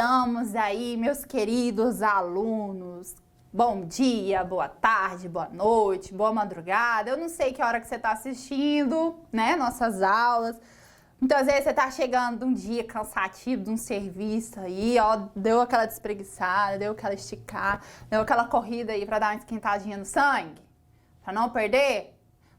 Estamos aí, meus queridos alunos. Bom dia, boa tarde, boa noite, boa madrugada. Eu não sei que hora que você está assistindo, né, nossas aulas. Muitas vezes você está chegando de um dia cansativo, de um serviço aí, ó, deu aquela despreguiçada, deu aquela esticada, deu aquela corrida aí para dar uma esquentadinha no sangue, para não perder,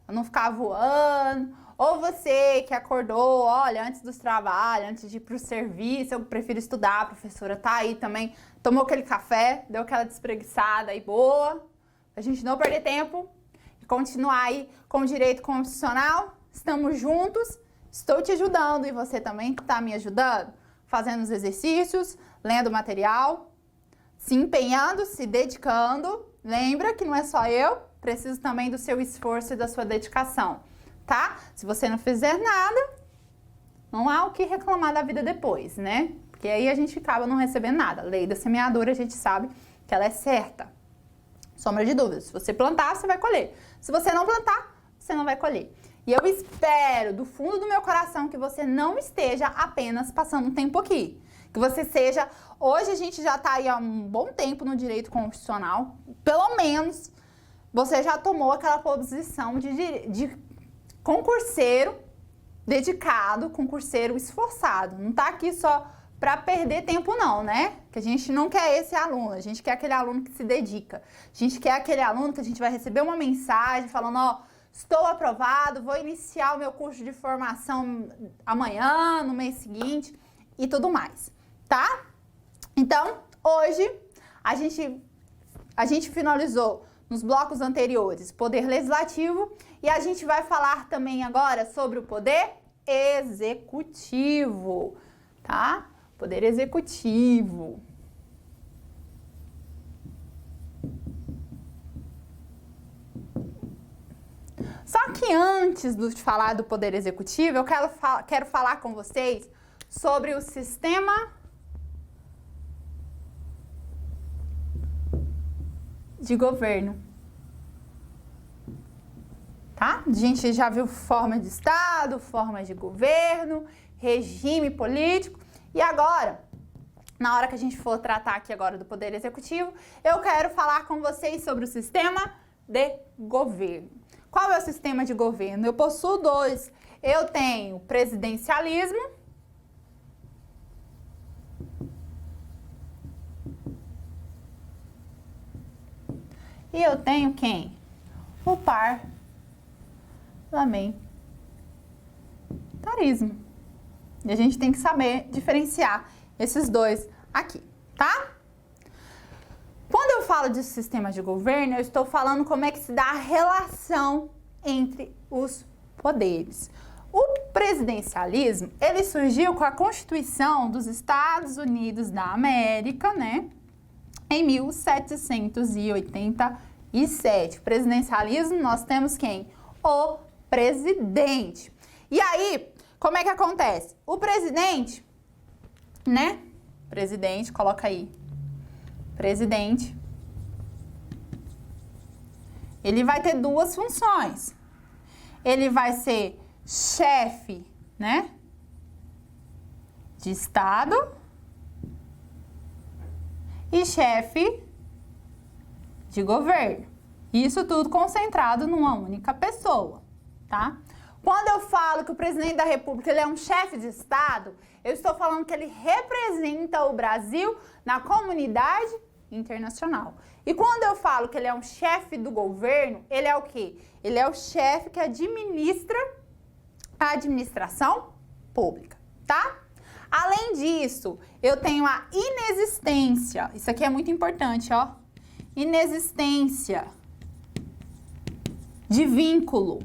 para não ficar voando. Ou você que acordou, olha, antes dos trabalhos, antes de ir pro serviço, eu prefiro estudar, a professora tá aí também, tomou aquele café, deu aquela despreguiçada aí boa, pra gente não perder tempo e continuar aí com o direito constitucional. Estamos juntos, estou te ajudando e você também tá me ajudando, fazendo os exercícios, lendo o material, se empenhando, se dedicando. Lembra que não é só eu, preciso também do seu esforço e da sua dedicação. Tá? Se você não fizer nada, não há o que reclamar da vida depois, né? Porque aí a gente acaba não recebendo nada. A lei da semeadura, a gente sabe que ela é certa. Sombra de dúvida. Se você plantar, você vai colher. Se você não plantar, você não vai colher. E eu espero, do fundo do meu coração, que você não esteja apenas passando um tempo aqui. Que você seja... Hoje a gente já tá aí há um bom tempo no direito constitucional. Pelo menos você já tomou aquela posição de concurseiro dedicado, concurseiro esforçado. Não tá aqui só para perder tempo não, né? Que a gente não quer esse aluno, a gente quer aquele aluno que se dedica. A gente quer aquele aluno que a gente vai receber uma mensagem falando, ó, estou aprovado, vou iniciar o meu curso de formação amanhã, no mês seguinte e tudo mais, tá? Então, hoje a gente finalizou nos blocos anteriores poder legislativo e a gente vai falar também agora sobre o poder executivo, tá? Poder executivo. Só que antes de falar do poder executivo, eu quero falar com vocês sobre o sistema de governo. Tá? A gente já viu forma de Estado, forma de governo, regime político. E agora, na hora que a gente for tratar aqui agora do Poder Executivo, eu quero falar com vocês sobre o sistema de governo. Qual é o sistema de governo? Eu possuo dois. Eu tenho presidencialismo e eu tenho quem? O parlamentarismo. E a gente tem que saber diferenciar esses dois aqui, tá? Quando eu falo de sistema de governo, eu estou falando como é que se dá a relação entre os poderes. O presidencialismo, ele surgiu com a Constituição dos Estados Unidos da América, né? Em 1787. Presidencialismo, nós temos quem? O presidente. E aí, como é que acontece? O presidente, né? Presidente, coloca aí. Presidente. Ele vai ter duas funções. Ele vai ser chefe, né? De Estado e chefe de governo. Isso tudo concentrado numa única pessoa, tá? Quando eu falo que o presidente da República ele é um chefe de Estado, eu estou falando que ele representa o Brasil na comunidade internacional. E quando eu falo que ele é um chefe do governo, ele é o quê? Ele é o chefe que administra a administração pública, tá? Além disso, eu tenho a inexistência. Isso aqui é muito importante, ó. Inexistência de vínculo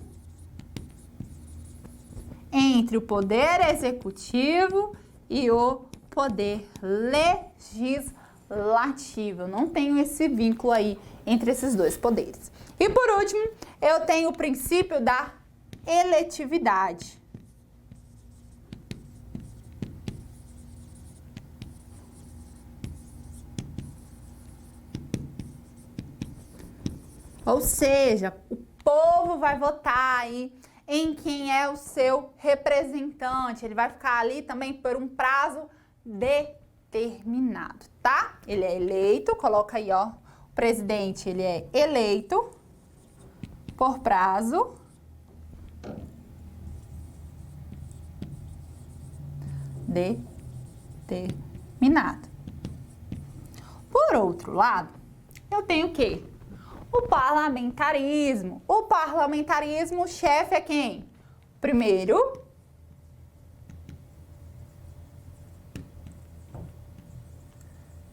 entre o poder executivo e o poder legislativo. Eu não tenho esse vínculo aí entre esses dois poderes. E por último, eu tenho o princípio da eletividade. Ou seja, o povo vai votar aí em quem é o seu representante. Ele vai ficar ali também por um prazo determinado, tá? Ele é eleito, coloca aí, ó, o presidente, ele é eleito por prazo determinado. Por outro lado, eu tenho o quê? O parlamentarismo. O parlamentarismo, o chefe é quem? Primeiro,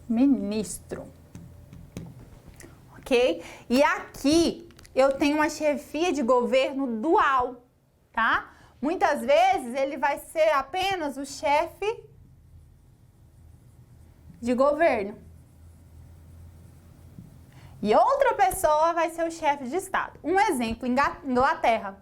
ministro. Ok? E aqui eu tenho uma chefia de governo dual, tá? Muitas vezes ele vai ser apenas o chefe de governo. E outra pessoa vai ser o chefe de Estado. Um exemplo, Inglaterra.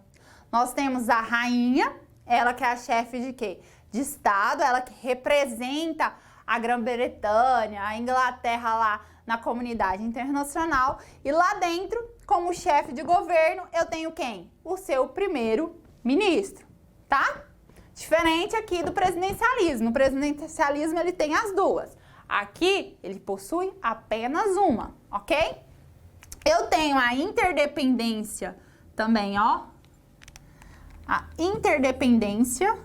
Nós temos a rainha, ela que é a chefe de quê? De Estado, ela que representa a Grã-Bretanha, a Inglaterra lá na comunidade internacional. E lá dentro, como chefe de governo, eu tenho quem? O seu primeiro-ministro, tá? Diferente aqui do presidencialismo. No presidencialismo ele tem as duas. Aqui ele possui apenas uma, ok? Eu tenho a interdependência também, ó. A interdependência.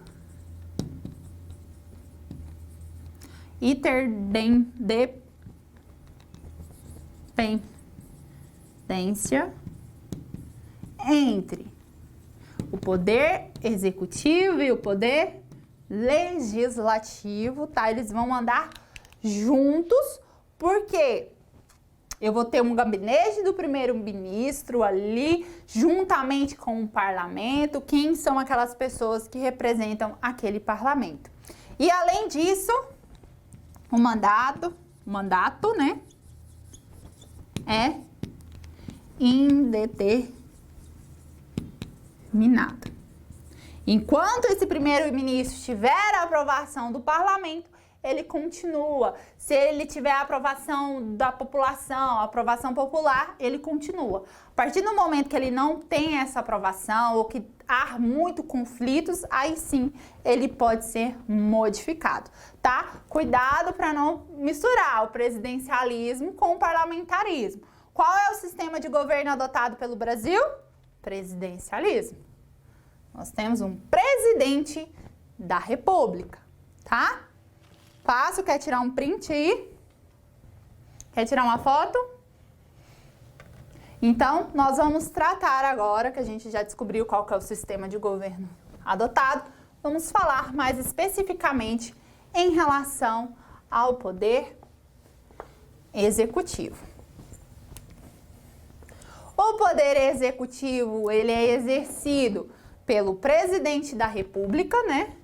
Interdependência entre o poder executivo e o poder legislativo, tá? Eles vão andar juntos, porque eu vou ter um gabinete do primeiro-ministro ali, juntamente com o parlamento, quem são aquelas pessoas que representam aquele parlamento. E além disso, o mandato, né, é indeterminado. Enquanto esse primeiro-ministro tiver a aprovação do parlamento, ele continua. Se ele tiver a aprovação da população, a aprovação popular, ele continua. A partir do momento que ele não tem essa aprovação ou que há muito conflitos, aí sim ele pode ser modificado, tá? Cuidado para não misturar o presidencialismo com o parlamentarismo. Qual é o sistema de governo adotado pelo Brasil? Presidencialismo. Nós temos um presidente da República, tá? Fácil, quer tirar um print aí? Quer tirar uma foto? Então, nós vamos tratar agora, que a gente já descobriu qual que é o sistema de governo adotado, vamos falar mais especificamente em relação ao poder executivo. O poder executivo, ele é exercido pelo presidente da República, né?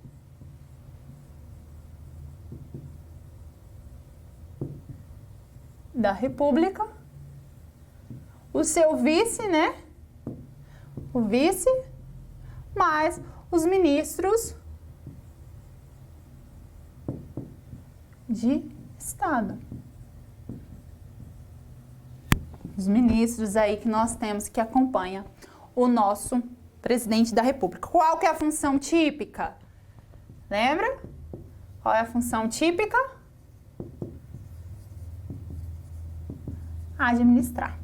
Da República, o seu vice, né? O vice, mais os ministros de Estado. Os ministros aí que nós temos que acompanham o nosso presidente da República. Qual que é a função típica? Lembra? Qual é a função típica? Administrar.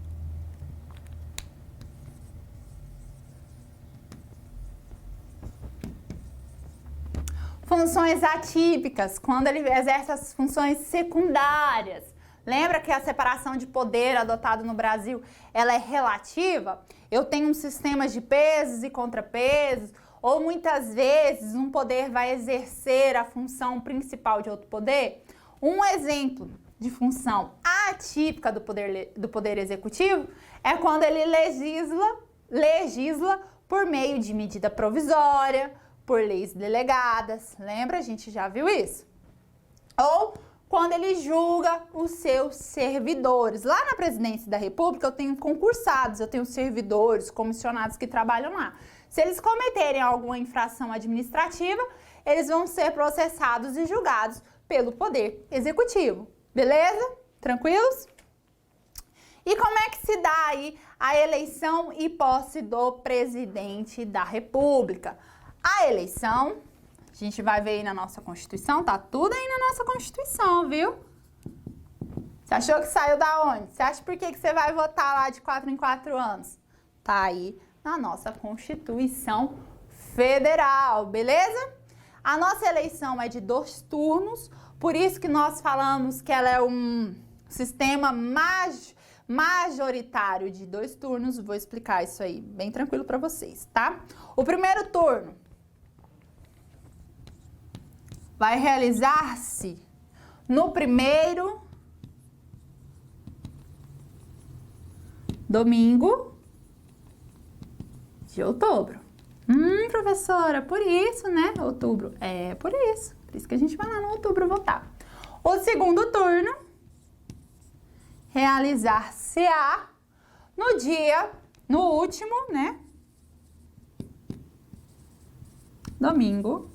Funções atípicas, quando ele exerce as funções secundárias. Lembra que a separação de poder adotado no Brasil, ela é relativa? Eu tenho um sistema de pesos e contrapesos, ou muitas vezes um poder vai exercer a função principal de outro poder. Um exemplo de função atípica do poder executivo é quando ele legisla por meio de medida provisória, por leis delegadas. Lembra? A gente já viu isso. Ou quando ele julga os seus servidores. Lá na Presidência da República eu tenho concursados, eu tenho servidores, comissionados que trabalham lá. Se eles cometerem alguma infração administrativa, eles vão ser processados e julgados pelo Poder Executivo. Beleza? Tranquilos? E como é que se dá aí a eleição e posse do Presidente da República? A eleição, gente vai ver aí na nossa Constituição, tá tudo aí na nossa Constituição, viu? Você achou que saiu da onde? Você acha por que você vai votar lá de 4 em 4 anos? Tá aí na nossa Constituição Federal, beleza? A nossa eleição é de 2 turnos, por isso que nós falamos que ela é um sistema majoritário de 2 turnos. Vou explicar isso aí bem tranquilo para vocês, tá? O primeiro turno vai realizar-se no primeiro domingo de outubro. Professora, por isso, né? Outubro. É por isso. Por isso que a gente vai lá no outubro votar. O segundo turno realizar-se-á no último, né? Domingo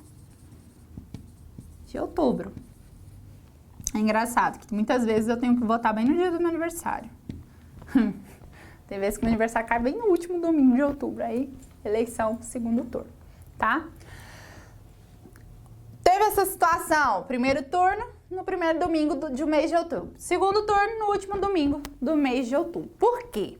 de outubro. É engraçado que muitas vezes eu tenho que votar bem no dia do meu aniversário. Tem vezes que meu aniversário cai bem no último domingo de outubro. Aí, eleição, segundo turno, tá? Teve essa situação, primeiro turno no primeiro domingo do mês de outubro. Segundo turno no último domingo do mês de outubro. Por quê?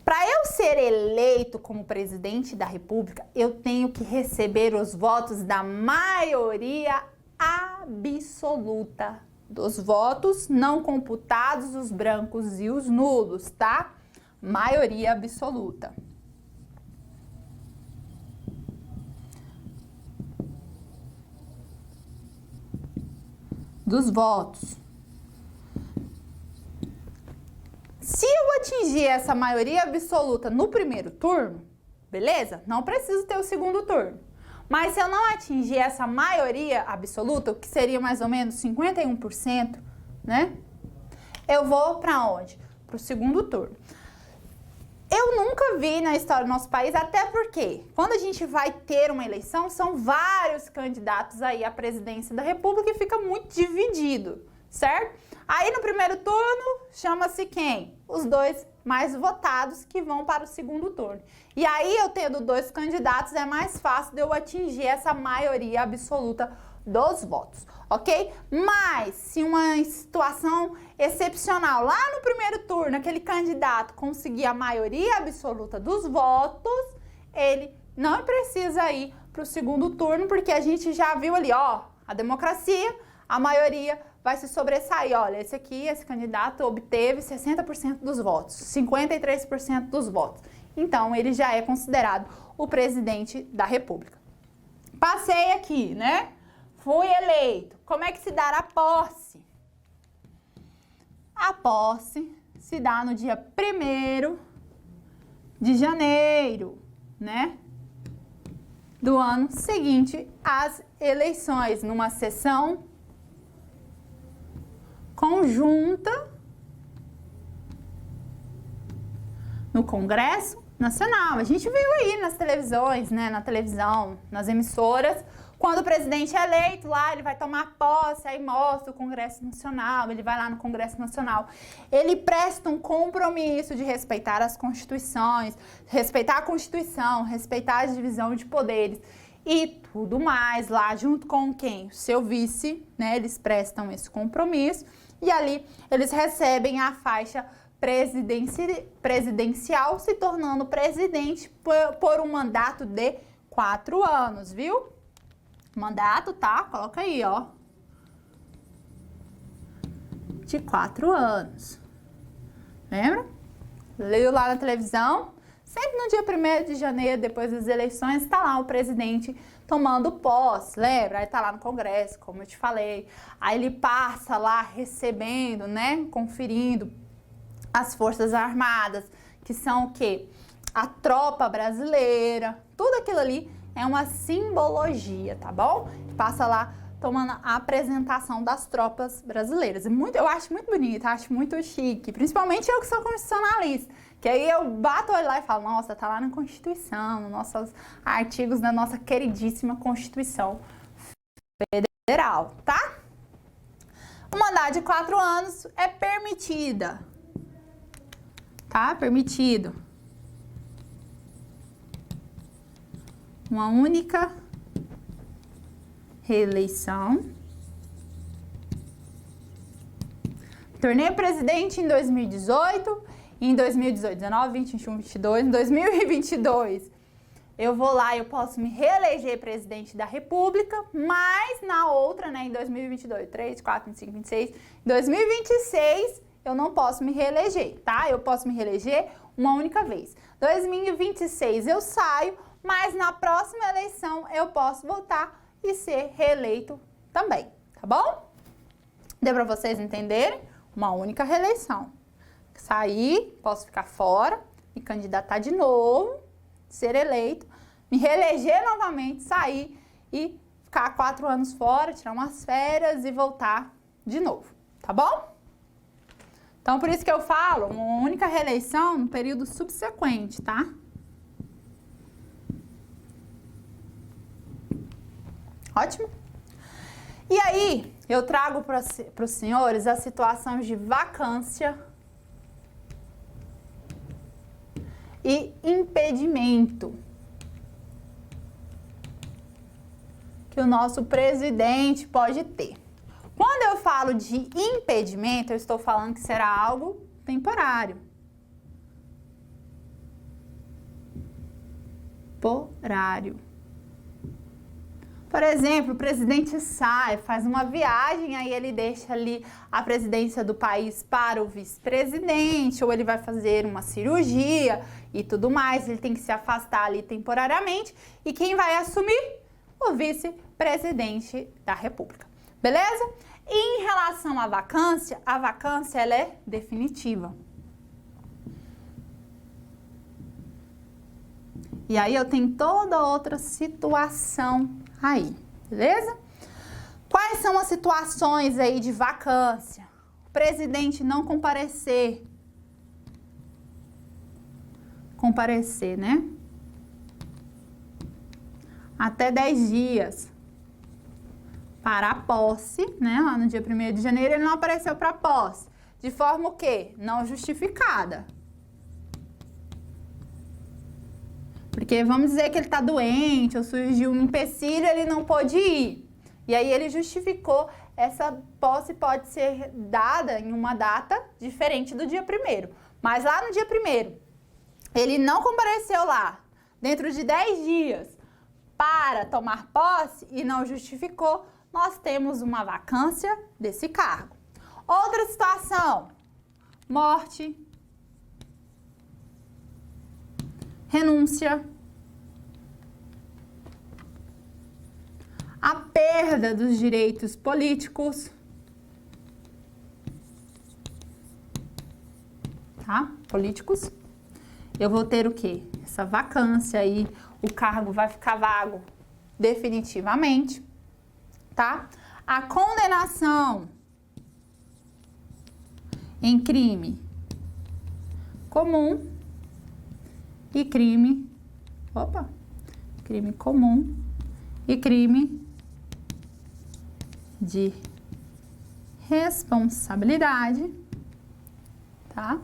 Para eu ser eleito como presidente da República, eu tenho que receber os votos da maioria absoluta dos votos, não computados os brancos e os nulos, tá? Maioria absoluta. Dos votos. Se eu atingir essa maioria absoluta no primeiro turno, beleza? Não preciso ter o segundo turno. Mas se eu não atingir essa maioria absoluta, o que seria mais ou menos 51%, né? Eu vou para onde? Para o segundo turno. Eu nunca vi na história do nosso país, até porque quando a gente vai ter uma eleição, são vários candidatos aí à presidência da República e fica muito dividido, certo? Aí no primeiro turno, chama-se quem? Os 2 mais votados que vão para o segundo turno. E aí eu tendo 2 candidatos, é mais fácil de eu atingir essa maioria absoluta dos votos, ok? Mas se uma situação excepcional, lá no primeiro turno, aquele candidato conseguir a maioria absoluta dos votos, ele não precisa ir para o segundo turno, porque a gente já viu ali, ó, a democracia, a maioria vai se sobressair. Olha, esse candidato obteve 60% dos votos, 53% dos votos. Então, ele já é considerado o presidente da República. Passei aqui, né? Fui eleito. Como é que se dá a posse? A posse se dá no dia 1º de janeiro, né? Do ano seguinte às eleições, numa sessão conjunta no Congresso Nacional. A gente viu aí nas televisões, né? Na televisão, nas emissoras, quando o presidente é eleito lá, ele vai tomar posse, aí mostra o Congresso Nacional, ele vai lá no Congresso Nacional. Ele presta um compromisso de respeitar as constituições, respeitar a Constituição, respeitar a divisão de poderes e tudo mais lá, junto com quem? O seu vice, né? Eles prestam esse compromisso e ali eles recebem a faixa presidencial, se tornando presidente por um mandato de 4 anos, viu? Mandato, tá? Coloca aí, ó. De 4 anos. Lembra? Leio lá na televisão. Sempre no dia 1º de janeiro, depois das eleições, tá lá o presidente tomando posse, lembra? Aí tá lá no Congresso, como eu te falei. Aí ele passa lá recebendo, né? Conferindo as Forças Armadas, que são o quê? A tropa brasileira. Tudo aquilo ali é uma simbologia, tá bom? Passa lá tomando a apresentação das tropas brasileiras. Eu acho muito bonito, acho muito chique, principalmente eu que sou constitucionalista, que aí eu bato o olho lá e falo, nossa, tá lá na Constituição, nos nossos artigos da nossa queridíssima Constituição Federal, tá? O mandato de 4 anos é permitida, tá? Permitido. Uma única reeleição. Tornei presidente em 2018, em 2018, 19, 20, 21, 22, em 2022 eu vou lá e eu posso me reeleger presidente da República, mas na outra, né, em 2022, 3, 4, 25, 26, em 2026 eu não posso me reeleger, tá? Eu posso me reeleger uma única vez. 2026 eu saio, mas na próxima eleição eu posso voltar e ser reeleito também, tá bom? Deu para vocês entenderem? Uma única reeleição. Sair, posso ficar fora, me candidatar de novo, ser eleito, me reeleger novamente, sair e ficar 4 anos fora, tirar umas férias e voltar de novo, tá bom? Então, por isso que eu falo, uma única reeleição no período subsequente, tá? Ótimo? E aí, eu trago para os senhores a situação de vacância e impedimento que o nosso presidente pode ter. Quando eu falo de impedimento, eu estou falando que será algo temporário. Por exemplo, o presidente sai, faz uma viagem, aí ele deixa ali a presidência do país para o vice-presidente, ou ele vai fazer uma cirurgia e tudo mais, ele tem que se afastar ali temporariamente, e quem vai assumir? O vice-presidente da República. Beleza? E em relação à vacância ela é definitiva. E aí eu tenho toda outra situação aí, beleza? Quais são as situações aí de vacância? O presidente não comparecer. Comparecer, né? Até 10 dias para a posse, né? Lá no dia 1º de janeiro ele não apareceu para a posse. De forma o quê? Não justificada. Porque vamos dizer que ele está doente ou surgiu um empecilho, ele não pôde ir. E aí ele justificou, essa posse pode ser dada em uma data diferente do dia 1º. Mas lá no dia 1º, ele não compareceu lá dentro de 10 dias para tomar posse e não justificou, nós temos uma vacância desse cargo. Outra situação, morte, renúncia, a perda dos direitos políticos, tá? Políticos. Eu vou ter o quê? Essa vacância aí, o cargo vai ficar vago definitivamente, tá? A condenação em crime comum e crime comum e crime de responsabilidade, tá?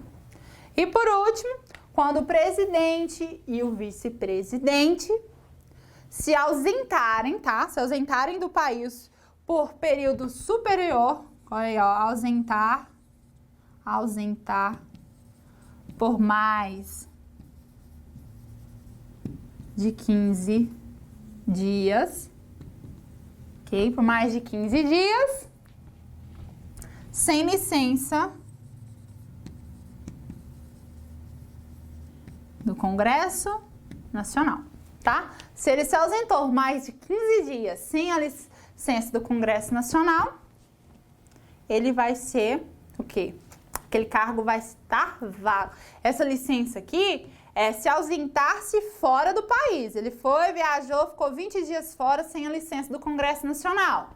E por último, quando o presidente e o vice-presidente se ausentarem, tá? Se ausentarem do país por período superior, olha aí, ó, ausentar por mais de 15 dias, ok? Por mais de 15 dias, sem licença do Congresso Nacional, tá? Se ele se ausentou mais de 15 dias sem a licença do Congresso Nacional, ele vai ser o quê? Aquele cargo vai estar vago. Essa licença aqui é se ausentar-se fora do país. Ele foi, viajou, ficou 20 dias fora sem a licença do Congresso Nacional.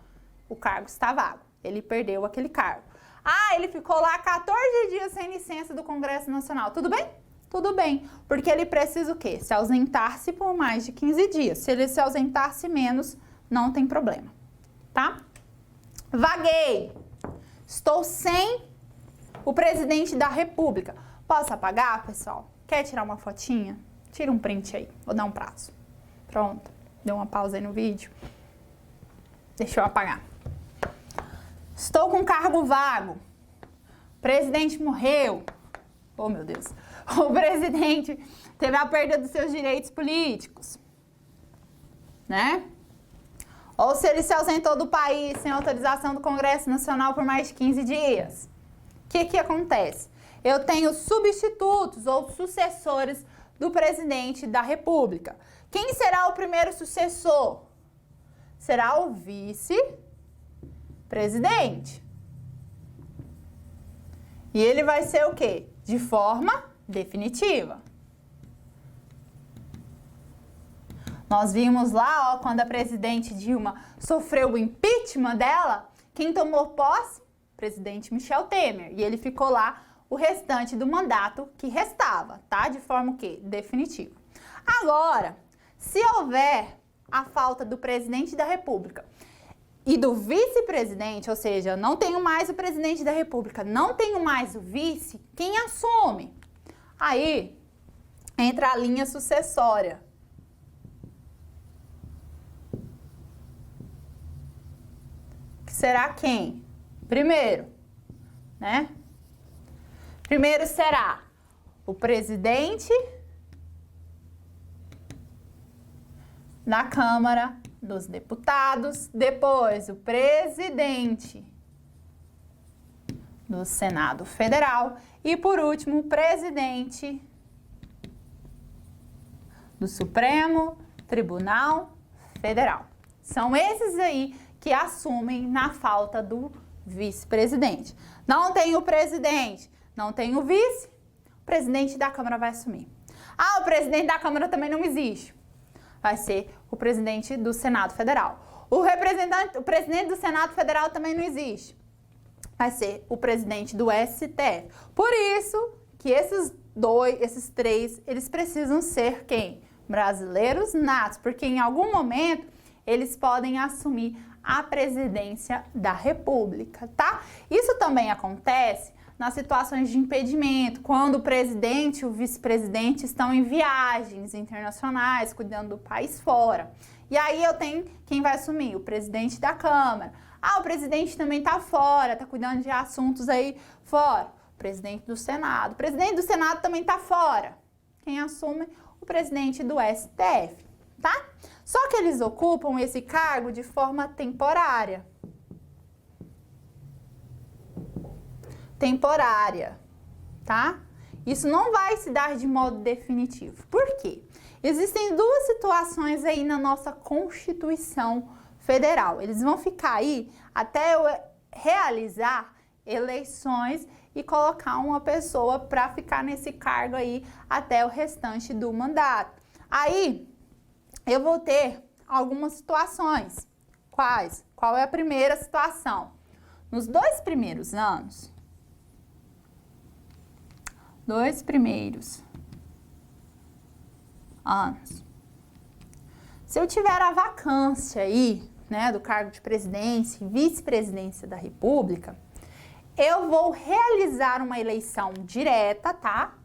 O cargo está vago. Ele perdeu aquele cargo. Ah, ele ficou lá 14 dias sem licença do Congresso Nacional. Tudo bem? Tudo bem, porque ele precisa o quê? Se ausentar-se por mais de 15 dias. Se ele se ausentar-se menos, não tem problema, tá? Vaguei. Estou sem o presidente da República. Posso apagar, pessoal? Quer tirar uma fotinha? Tira um print aí. Vou dar um prazo. Pronto. Deu uma pausa aí no vídeo. Deixa eu apagar. Estou com cargo vago. O presidente morreu. Oh, meu Deus. O presidente teve a perda dos seus direitos políticos, né? Ou se ele se ausentou do país sem autorização do Congresso Nacional por mais de 15 dias. O que acontece? Eu tenho substitutos ou sucessores do presidente da República. Quem será o primeiro sucessor? Será o vice-presidente. E ele vai ser o quê? De forma definitiva. Nós vimos lá, ó, quando a presidente Dilma sofreu o impeachment dela, quem tomou posse? O presidente Michel Temer. E ele ficou lá o restante do mandato que restava, tá? De forma o quê? Definitiva. Agora, se houver a falta do presidente da República e do vice-presidente, ou seja, não tenho mais o presidente da República, não tenho mais o vice, quem assume? Aí entra a linha sucessória. Que será quem? Primeiro, né? Primeiro será o presidente da Câmara dos Deputados, depois o presidente do Senado Federal e, por último, o presidente do Supremo Tribunal Federal. São esses aí que assumem na falta do vice-presidente. Não tem o presidente, não tem o vice, o presidente da Câmara vai assumir. Ah, o presidente da Câmara também não existe. Vai ser o presidente do Senado Federal. O presidente do Senado Federal também não existe. Vai ser o presidente do STF. Por isso que esses três, eles precisam ser quem? Brasileiros natos, porque em algum momento eles podem assumir a presidência da República, tá? Isso também acontece nas situações de impedimento, quando o presidente e o vice-presidente estão em viagens internacionais, cuidando do país fora. E aí eu tenho quem vai assumir? O presidente da Câmara. Ah, o presidente também tá fora, tá cuidando de assuntos aí fora. O presidente do Senado. O presidente do Senado também tá fora. Quem assume? O presidente do STF, tá? Só que eles ocupam esse cargo de forma temporária. Temporária, tá? Isso não vai se dar de modo definitivo. Por quê? Existem duas situações aí na nossa Constituição Federal. Eles vão ficar aí até eu realizar eleições e colocar uma pessoa para ficar nesse cargo aí até o restante do mandato. Aí eu vou ter algumas situações. Quais? Qual é a primeira situação? Nos 2 primeiros anos, se eu tiver a vacância aí, né, do cargo de presidência e vice-presidência da República, eu vou realizar uma eleição direta, tá?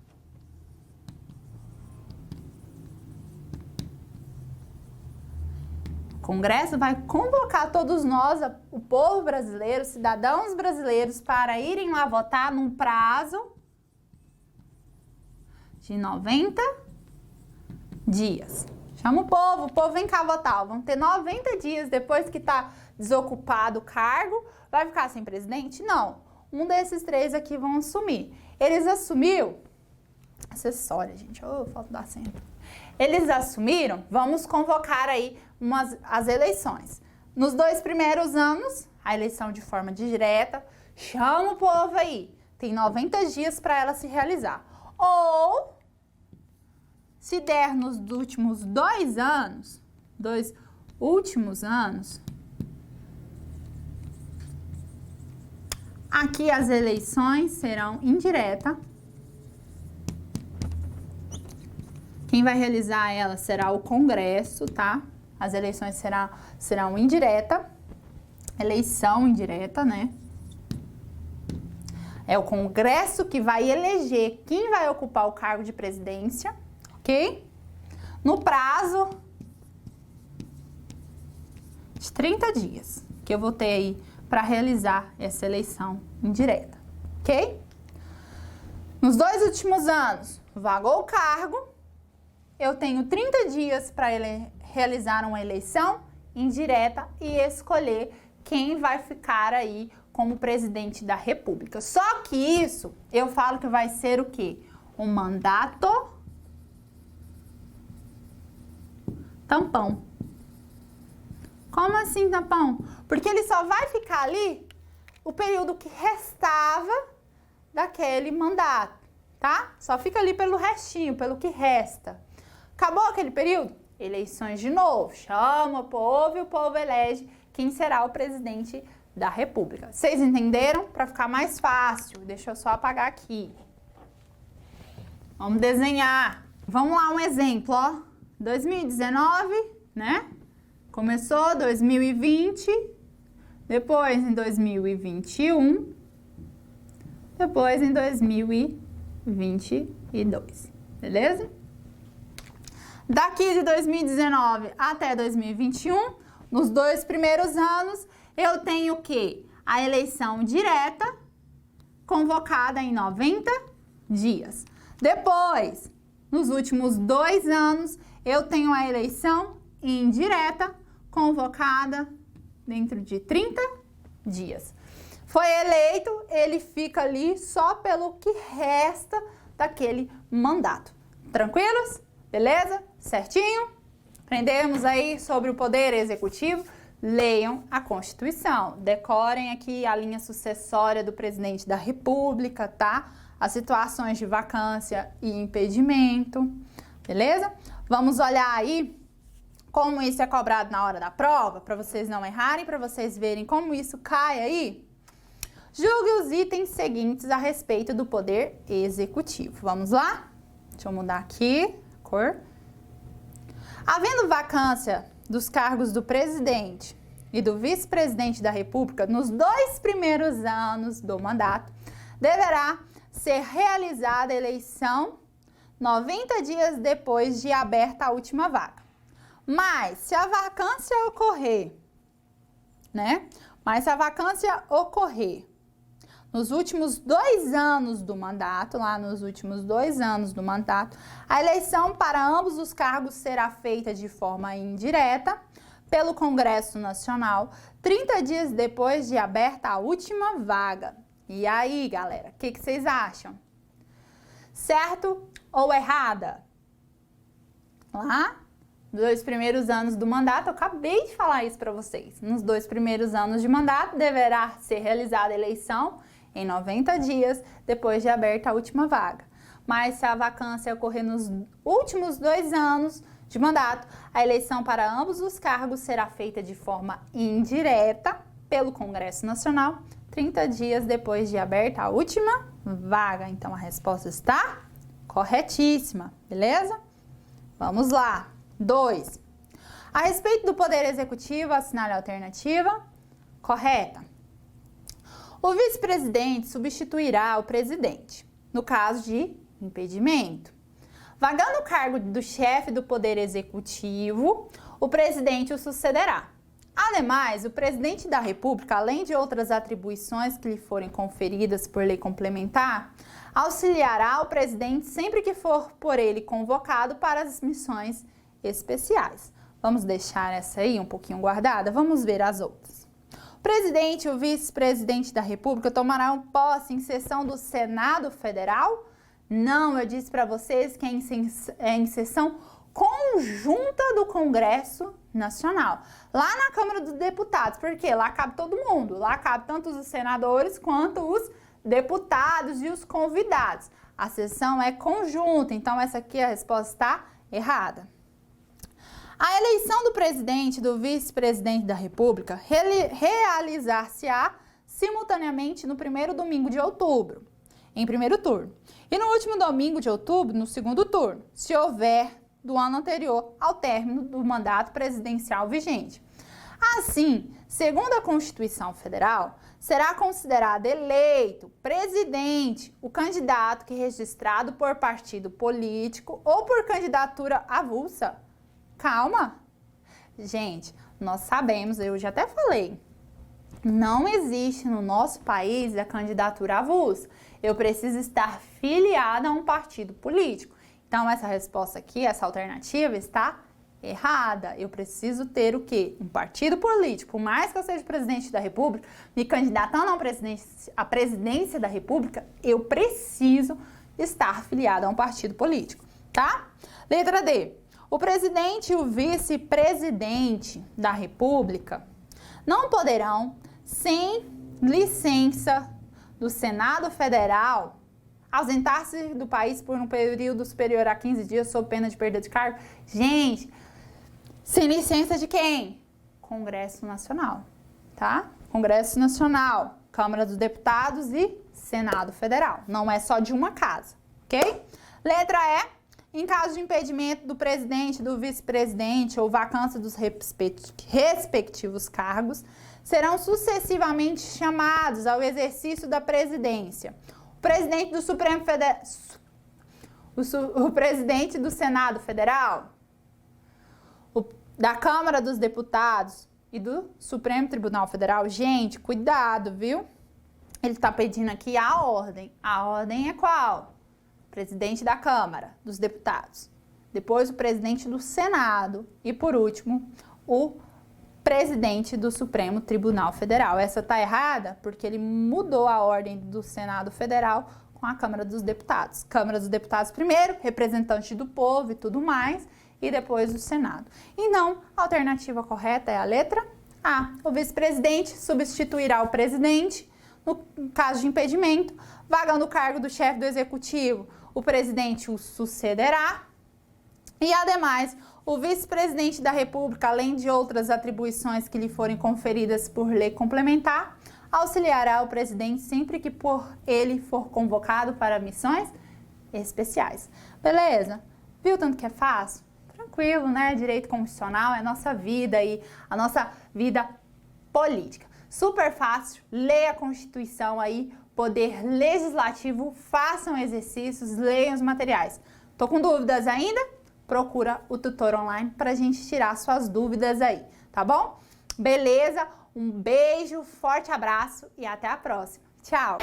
O Congresso vai convocar todos nós, o povo brasileiro, cidadãos brasileiros, para irem lá votar num prazo de 90 dias. Chama o povo vem cá votar. Vão ter 90 dias depois que tá desocupado o cargo. Vai ficar sem presidente? Não. Um desses 3 aqui vão assumir. Eles assumiram, acessória, gente, falta da senha. Eles assumiram, vamos convocar aí as eleições. Nos 2 primeiros anos, a eleição de forma direta, chama o povo aí. Tem 90 dias para ela se realizar. Ou, se der nos últimos 2 últimos anos, aqui as eleições serão indiretas. Quem vai realizar ela será o Congresso, tá? As eleições serão indireta, eleição indireta, né? É o Congresso que vai eleger quem vai ocupar o cargo de presidência, ok? No prazo de 30 dias que eu vou ter aí para realizar essa eleição indireta, ok? Nos 2 últimos anos, vagou o cargo, eu tenho 30 dias para realizar uma eleição indireta e escolher quem vai ficar aí como presidente da República. Só que isso, eu falo que vai ser o quê? Um mandato tampão. Como assim tampão? Porque ele só vai ficar ali o período que restava daquele mandato, tá? Só fica ali pelo restinho, pelo que resta. Acabou aquele período? Eleições de novo. Chama o povo e o povo elege quem será o presidente da República. Vocês entenderam? Para ficar mais fácil, deixa eu só apagar aqui. Vamos desenhar. Vamos lá, um exemplo, ó. 2019, né? Começou 2020, depois em 2021, depois em 2022, beleza? Daqui de 2019 até 2021, nos 2 primeiros anos, eu tenho o quê? A eleição direta, convocada em 90 dias. Depois, nos últimos 2 anos, eu tenho a eleição indireta, convocada dentro de 30 dias. Foi eleito, ele fica ali só pelo que resta daquele mandato. Tranquilos? Beleza? Certinho? Aprendemos aí sobre o poder executivo. Leiam a Constituição. Decorem aqui a linha sucessória do presidente da República, tá? As situações de vacância e impedimento. Beleza? Vamos olhar aí como isso é cobrado na hora da prova, para vocês não errarem, para vocês verem como isso cai aí. Julgue os itens seguintes a respeito do poder executivo. Vamos lá? Deixa eu mudar aqui a cor. Havendo vacância dos cargos do presidente e do vice-presidente da República nos 2 primeiros anos do mandato, deverá ser realizada a eleição 90 dias depois de aberta a última vaga. Mas se a vacância ocorrer, nos últimos 2 anos do mandato, a eleição para ambos os cargos será feita de forma indireta pelo Congresso Nacional, 30 dias depois de aberta a última vaga. E aí, galera, o que vocês acham? Certo ou errada? Lá, 2 primeiros anos do mandato, eu acabei de falar isso para vocês. Nos 2 primeiros anos de mandato, deverá ser realizada a eleição em 90 dias depois de aberta a última vaga. Mas se a vacância ocorrer nos últimos 2 anos de mandato, a eleição para ambos os cargos será feita de forma indireta pelo Congresso Nacional, 30 dias depois de aberta a última vaga. Então, a resposta está corretíssima, beleza? Vamos lá. 2. A respeito do Poder Executivo, assinale a alternativa correta. O vice-presidente substituirá o presidente, no caso de impedimento. Vagando o cargo do chefe do Poder Executivo, o presidente o sucederá. Ademais, o presidente da República, além de outras atribuições que lhe forem conferidas por lei complementar, auxiliará o presidente sempre que for por ele convocado para as missões especiais. Vamos deixar essa aí um pouquinho guardada? Vamos ver as outras. O presidente e o vice-presidente da República tomarão posse em sessão do Senado Federal? Não, eu disse para vocês que é em sessão conjunta do Congresso Nacional. Lá na Câmara dos Deputados, porque lá cabe todo mundo, lá cabe tanto os senadores quanto os deputados e os convidados. A sessão é conjunta, então essa aqui a resposta está errada. A eleição do presidente e do vice-presidente da República realizar-se-á simultaneamente no primeiro domingo de outubro, em primeiro turno, e no último domingo de outubro, no segundo turno, se houver do ano anterior ao término do mandato presidencial vigente. Assim, segundo a Constituição Federal, será considerado eleito presidente o candidato que registrado por partido político ou por candidatura avulsa. Calma! Gente, nós sabemos, eu já até falei, não existe no nosso país a candidatura avulsa. Eu preciso estar filiada a um partido político. Então, essa resposta aqui, essa alternativa está errada. Eu preciso ter o quê? Um partido político. Por mais que eu seja presidente da República, me candidatando à presidência da República, eu preciso estar filiada a um partido político, tá? Letra D. O presidente e o vice-presidente da República não poderão, sem licença do Senado Federal, ausentar-se do país por um período superior a 15 dias sob pena de perda de cargo. Gente, sem licença de quem? Congresso Nacional, tá? Congresso Nacional, Câmara dos Deputados e Senado Federal. Não é só de uma casa, ok? Letra E. Em caso de impedimento do presidente, do vice-presidente ou vacância dos respectivos cargos, serão sucessivamente chamados ao exercício da presidência o presidente do Supremo Federal, o presidente do Senado Federal, da Câmara dos Deputados e do Supremo Tribunal Federal. Gente, cuidado, viu? Ele está pedindo aqui a ordem. A ordem é qual? Presidente da Câmara dos Deputados, depois o presidente do Senado e, por último, o presidente do Supremo Tribunal Federal. Essa tá errada porque ele mudou a ordem do Senado Federal com a Câmara dos Deputados. Câmara dos Deputados primeiro, representante do povo e tudo mais, e depois o Senado. E não, a alternativa correta é a letra A. O vice-presidente substituirá o presidente no caso de impedimento, vagando o cargo do chefe do executivo. O presidente o sucederá e, ademais, o vice-presidente da República, além de outras atribuições que lhe forem conferidas por lei complementar, auxiliará o presidente sempre que por ele for convocado para missões especiais. Beleza? Viu tanto que é fácil? Tranquilo, né? Direito constitucional é a nossa vida e a nossa vida política. Super fácil, leia a Constituição aí, Poder Legislativo, façam exercícios, leiam os materiais. Tô com dúvidas ainda? Procura o tutor online pra gente tirar suas dúvidas aí, tá bom? Beleza? Um beijo, forte abraço e até a próxima. Tchau!